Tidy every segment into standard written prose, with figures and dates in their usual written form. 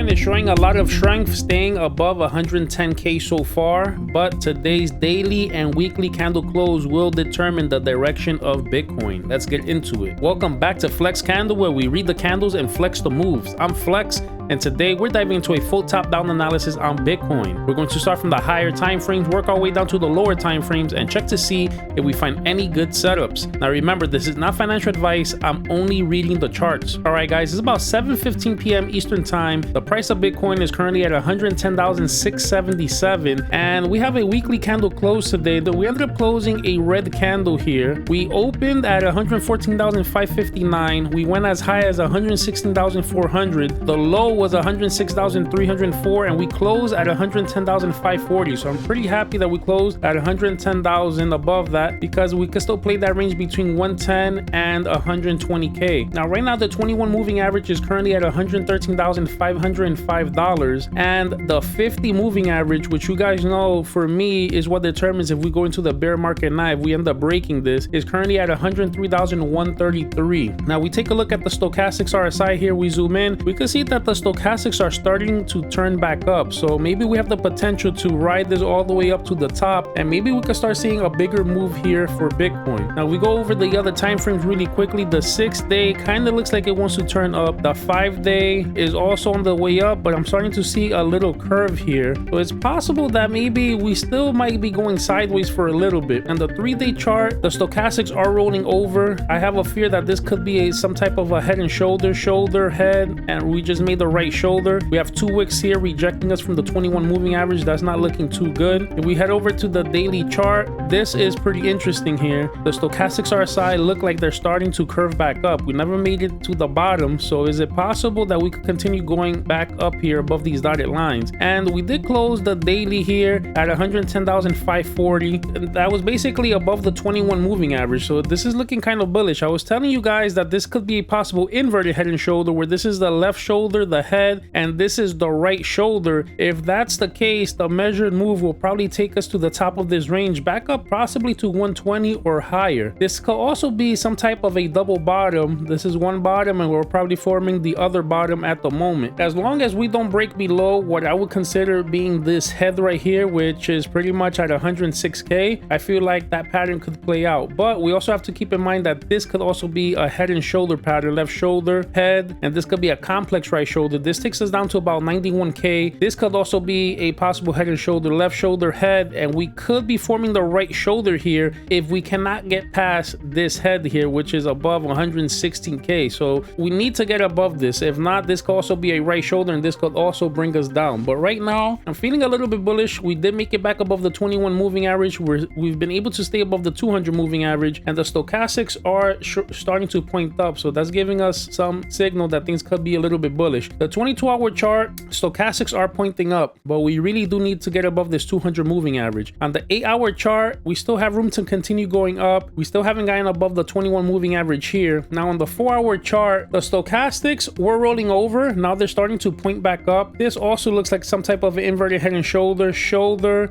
Bitcoin is showing a lot of strength, staying above 110K so far, but today's daily and weekly candle close will determine the direction of Bitcoin. Let's get into it. Welcome back to Flex Candle, where we read the candles and flex the moves. I'm Flex, and today we're diving into a full top-down analysis on Bitcoin. We're going to start from the higher time frames, work our way down to the lower time frames, and check to see if we find any good setups. Now remember, this is not financial advice. I'm only reading the charts. All right, guys, it's about 7:15 p.m. Eastern time. The price of Bitcoin is currently at 110,677, and we have a weekly candle close today. We ended up closing a red candle here. We opened at 114,559. We went as high as 116,400. The low was 106,304, and we closed at 110,540. So I'm pretty happy that we closed at 110,000 above that, because we could still play that range between 110 and 120K. Now right now the 21 moving average is currently at $113,505, and the 50 moving average, which you guys know for me is what determines if we go into the bear market now, if we end up breaking this, is currently at 103,133. Now we take a look at the stochastics RSI here. We zoom in, we can see that the stochastics are starting to turn back up, so maybe we have the potential to ride this all the way up to the top, and maybe we could start seeing a bigger move here for Bitcoin. Now we go over the other time frames really quickly. The 6-day kind of looks like it wants to turn up. The 5-day is also on the way up, but I'm starting to see a little curve here, so it's possible that maybe we still might be going sideways for a little bit. And the 3-day chart, the stochastics are rolling over. I have a fear that this could be some type of a head and shoulder, head, and we just made the right shoulder. We have 2 wicks here rejecting us from the 21 moving average. That's not looking too good. If we head over to the daily chart, this is pretty interesting here. The stochastics RSI look like they're starting to curve back up. We never made it to the bottom, so is it possible that we could continue going back up here above these dotted lines? And we did close the daily here at 110,540, and that was basically above the 21 moving average, so this is looking kind of bullish. I was telling you guys that this could be a possible inverted head and shoulder, where this is the left shoulder, the head, and this is the right shoulder. If that's the case, the measured move will probably take us to the top of this range, back up possibly to 120 or higher. This could also be some type of a double bottom. This is one bottom, and we're probably forming the other bottom at the moment. As long as we don't break below what I would consider being this head right here, which is pretty much at 106K, I feel like that pattern could play out. But we also have to keep in mind that this could also be a head and shoulder pattern, left shoulder, head, and this could be a complex right shoulder. This takes us down to about 91K. This could also be a possible head and shoulder, left shoulder, head, and we could be forming the right shoulder here if we cannot get past this head here, which is above 116K. So we need to get above this. If not, this could also be a right shoulder, and this could also bring us down. But right now I'm feeling a little bit bullish. We did make it back above the 21 moving average. We've been able to stay above the 200 moving average, and the stochastics are starting to point up, so that's giving us some signal that things could be a little bit bullish. The 22-hour chart, stochastics are pointing up, but we really do need to get above this 200 moving average. On the 8-hour chart, we still have room to continue going up. We still haven't gotten above the 21 moving average here. Now on the 4-hour chart, the stochastics were rolling over. Now they're starting to point back up. This also looks like some type of an inverted head and shoulder.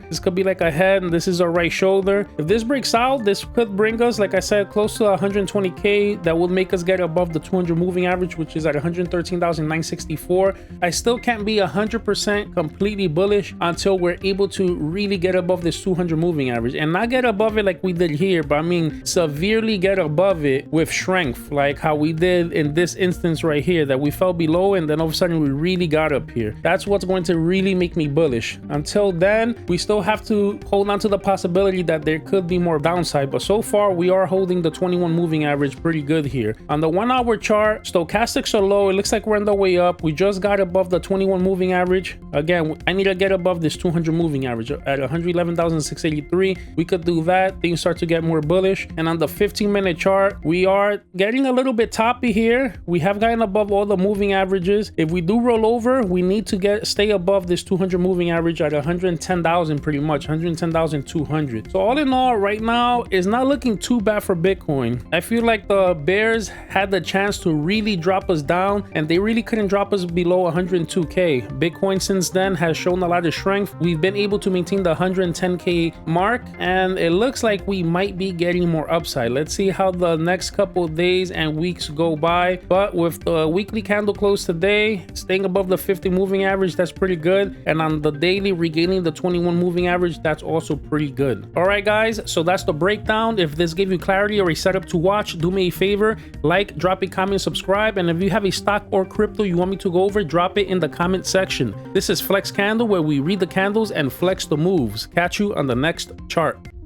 This could be like a head, and this is a right shoulder. If this breaks out, this could bring us, like I said, close to 120K. That would make us get above the 200 moving average, which is at 113,964. I still can't be 100% completely bullish until we're able to really get above this 200 moving average, and not get above it like we did here, but I mean severely get above it with strength, like how we did in this instance right here, that we fell below and then all of a sudden we really got up here. That's what's going to really make me bullish. Until then, we still have to hold on to the possibility that there could be more downside, but so far we are holding the 21 moving average pretty good here. On the 1-hour chart, stochastics are low. It looks like we're on the way up. We just got above the 21 moving average. Again, I need to get above this 200 moving average at 111,683. We could do that. Things start to get more bullish. And on the 15-minute chart, we are getting a little bit toppy here. We have gotten above all the moving averages. If we do roll over, we need to stay above this 200 moving average at 110,000, pretty much 110,200. So all in all, right now it's not looking too bad for Bitcoin. I feel like the bears had the chance to really drop us down, and they really couldn't drop us was below 102K. Bitcoin since then has shown a lot of strength. We've been able to maintain the 110K mark, and it looks like we might be getting more upside. Let's see how the next couple of days and weeks go by. But with the weekly candle close today, staying above the 50 moving average, that's pretty good. And on the daily, regaining the 21 moving average, that's also pretty good. All right, guys, so that's the breakdown. If this gave you clarity or a setup to watch, do me a favor, like, drop a comment, subscribe, and if you have a stock or crypto you want me to go over, drop it in the comment section. This is Flex Candle, where we read the candles and flex the moves. Catch you on the next chart.